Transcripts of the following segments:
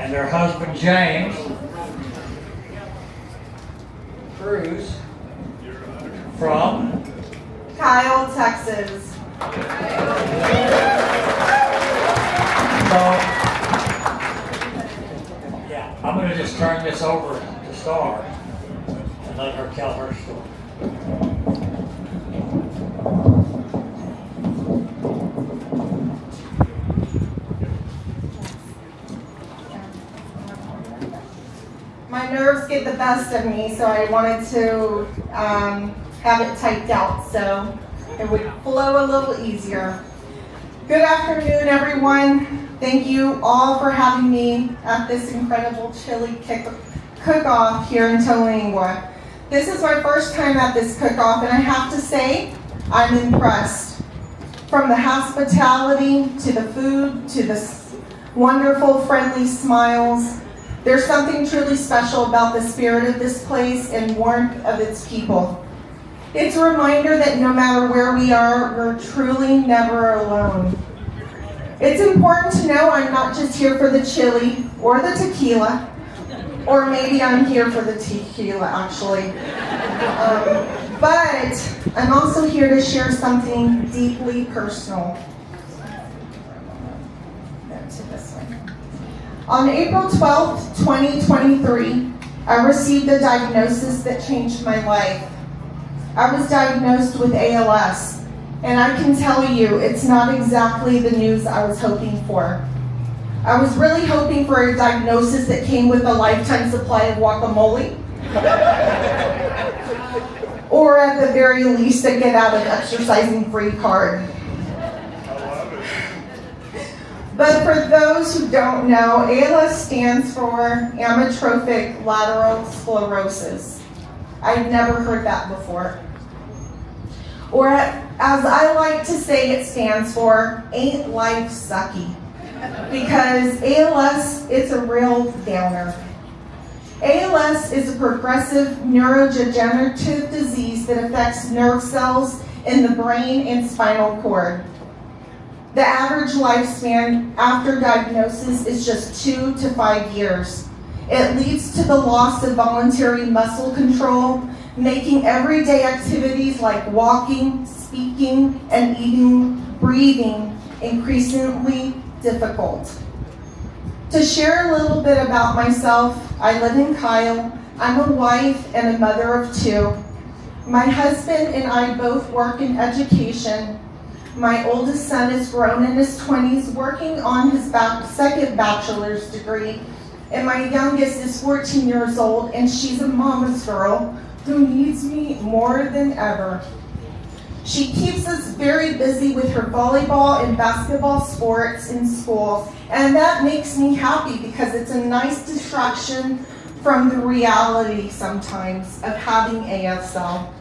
and their husband James Cruz from Kyle, Texas. So, yeah, I'm going to just turn this over to Star and let her tell her story. My nerves get the best of me, so I wanted to have it typed out so it would flow a little easier. Good afternoon, everyone. Thank you all for having me at this incredible chili cook-off here in Terlingua. This is my first time at this cook-off, and I have to say, I'm impressed. From the hospitality, to the food, to the wonderful, friendly smiles, there's something truly special about the spirit of this place and warmth of its people. It's a reminder that no matter where we are, we're truly never alone. It's important to know I'm not just here for the chili or the tequila, or maybe I'm here for the tequila, actually. But I'm also here to share something deeply personal. On April 12th, 2023, I received a diagnosis that changed my life. I was diagnosed with ALS, and I can tell you it's not exactly the news I was hoping for. I was really hoping for a diagnosis that came with a lifetime supply of guacamole, or at the very least a get out of exercising free card. But for those who don't know, ALS stands for amyotrophic lateral sclerosis. I've never heard that before. Or as I like to say it stands for, ain't life sucky? Because ALS, it's a real downer. ALS is a progressive neurodegenerative disease that affects nerve cells in the brain and spinal cord. The average lifespan after diagnosis is just 2 to 5 years. It leads to the loss of voluntary muscle control, making everyday activities like walking, speaking, and even breathing increasingly difficult. To share a little bit about myself, I live in Kyle. I'm a wife and a mother of 2. My husband and I both work in education. My oldest son is grown in his 20s, working on his second bachelor's degree, and my youngest is 14 years old, and she's a mama's girl who needs me more than ever. She keeps us very busy with her volleyball and basketball sports in school, and that makes me happy because it's a nice distraction from the reality sometimes of having ASL.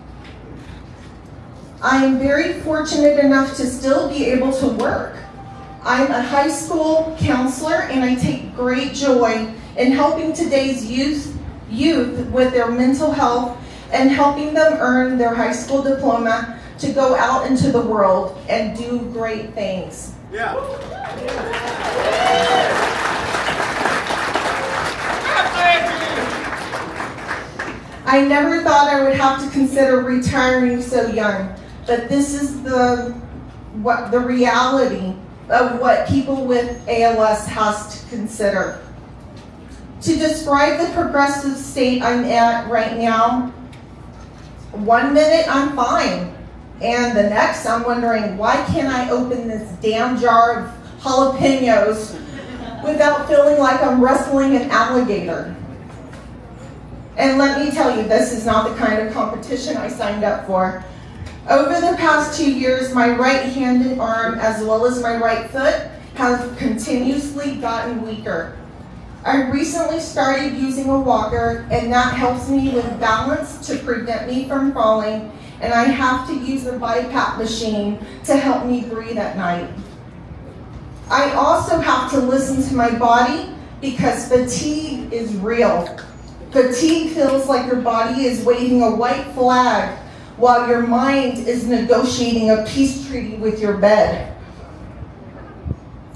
I am very fortunate enough to still be able to work. I'm a high school counselor, and I take great joy in helping today's youth with their mental health and helping them earn their high school diploma to go out into the world and do great things. Yeah. I never thought I would have to consider retiring so young, but this is the reality of what people with ALS has to consider. To describe the progressive state I'm at right now, 1 minute I'm fine, and the next I'm wondering, why can't I open this damn jar of jalapenos without feeling like I'm wrestling an alligator? And let me tell you, this is not the kind of competition I signed up for. Over the past 2 years, my right hand and arm, as well as my right foot, have continuously gotten weaker. I recently started using a walker, and that helps me with balance to prevent me from falling, and I have to use a BiPAP machine to help me breathe at night. I also have to listen to my body because fatigue is real. Fatigue feels like your body is waving a white flag while your mind is negotiating a peace treaty with your bed.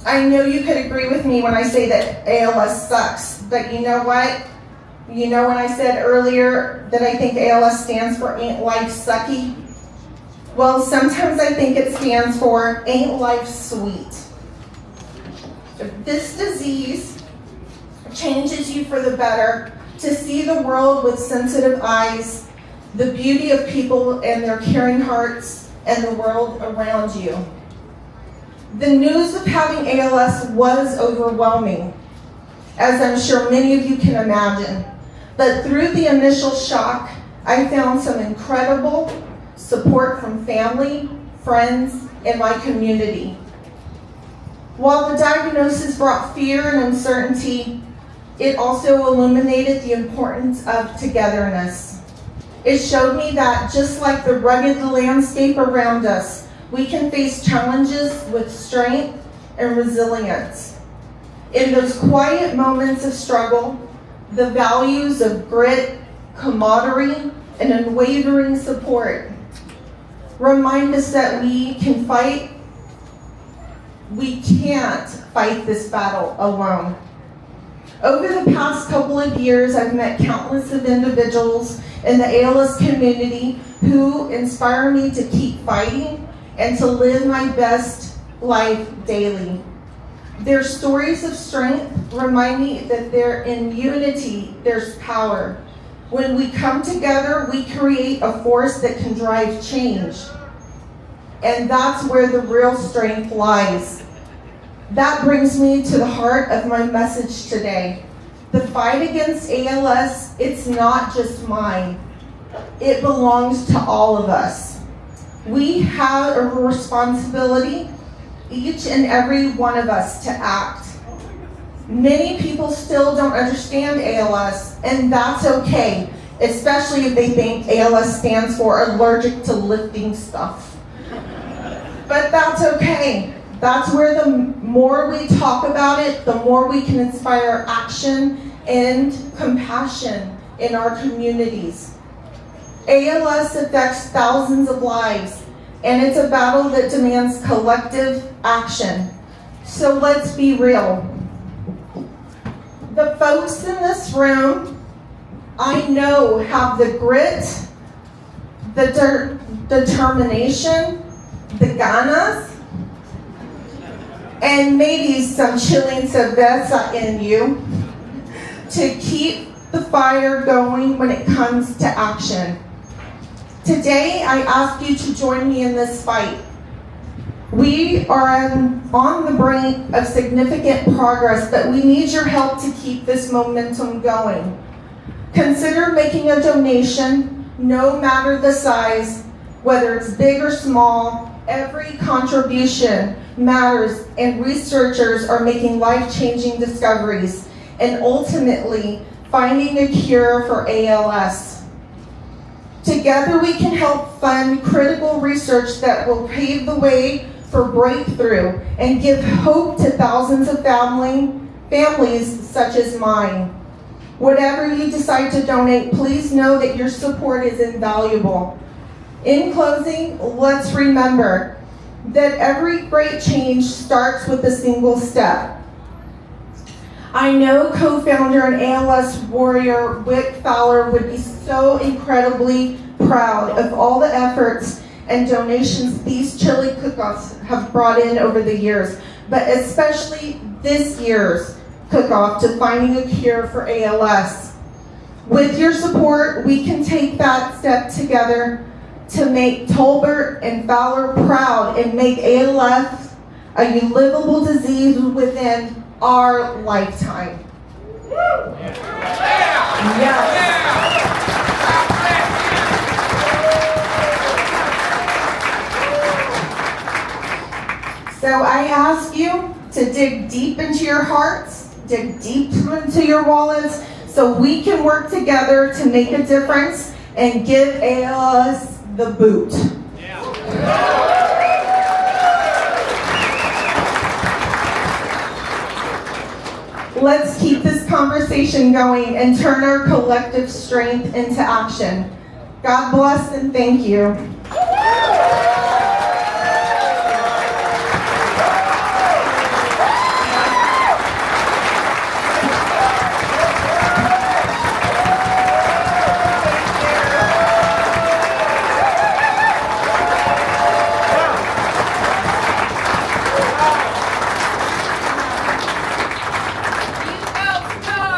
I know you could agree with me when I say that ALS sucks, but you know what? You know when I said earlier that I think ALS stands for Ain't Life Sucky? Well, sometimes I think it stands for Ain't Life Sweet. This disease changes you for the better to see the world with sensitive eyes, the beauty of people and their caring hearts, and the world around you. The news of having ALS was overwhelming, as I'm sure many of you can imagine. But through the initial shock, I found some incredible support from family, friends, and my community. While the diagnosis brought fear and uncertainty, it also illuminated the importance of togetherness. It showed me that just like the rugged landscape around us, we can face challenges with strength and resilience. In those quiet moments of struggle, the values of grit, camaraderie, and unwavering support remind us that we can't fight this battle alone. Over the past couple of years, I've met countless of individuals in the ALS community who inspire me to keep fighting and to live my best life daily. Their stories of strength remind me that in unity, there's power. When we come together, we create a force that can drive change. And that's where the real strength lies. That brings me to the heart of my message today. The fight against ALS, it's not just mine. It belongs to all of us. We have a responsibility, each and every one of us, to act. Many people still don't understand ALS, and that's okay, especially if they think ALS stands for allergic to lifting stuff. But that's okay. That's where the more we talk about it, the more we can inspire action and compassion in our communities. ALS affects thousands of lives, and it's a battle that demands collective action. So let's be real. The folks in this room, I know, have the grit, the determination, the ganas, and maybe some chilling cerveza in you to keep the fire going when it comes to action. Today, I ask you to join me in this fight. We are on the brink of significant progress, but we need your help to keep this momentum going. Consider making a donation, no matter the size, whether it's big or small. Every contribution matters, and researchers are making life-changing discoveries and ultimately finding a cure for ALS. Together we can help fund critical research that will pave the way for breakthrough and give hope to thousands of families such as mine. Whatever you decide to donate, please know that your support is invaluable. In closing, let's remember that every great change starts with a single step. I know co-founder and ALS warrior Wick Fowler would be so incredibly proud of all the efforts and donations these chili cook-offs have brought in over the years, but especially this year's cook-off to finding a cure for ALS. With your support, we can take that step together to make Tolbert and Fowler proud and make ALS a livable disease within our lifetime. Yes. So I ask you to dig deep into your hearts, dig deep into your wallets, so we can work together to make a difference and give ALS the boot. Let's keep this conversation going and turn our collective strength into action. God bless and thank you.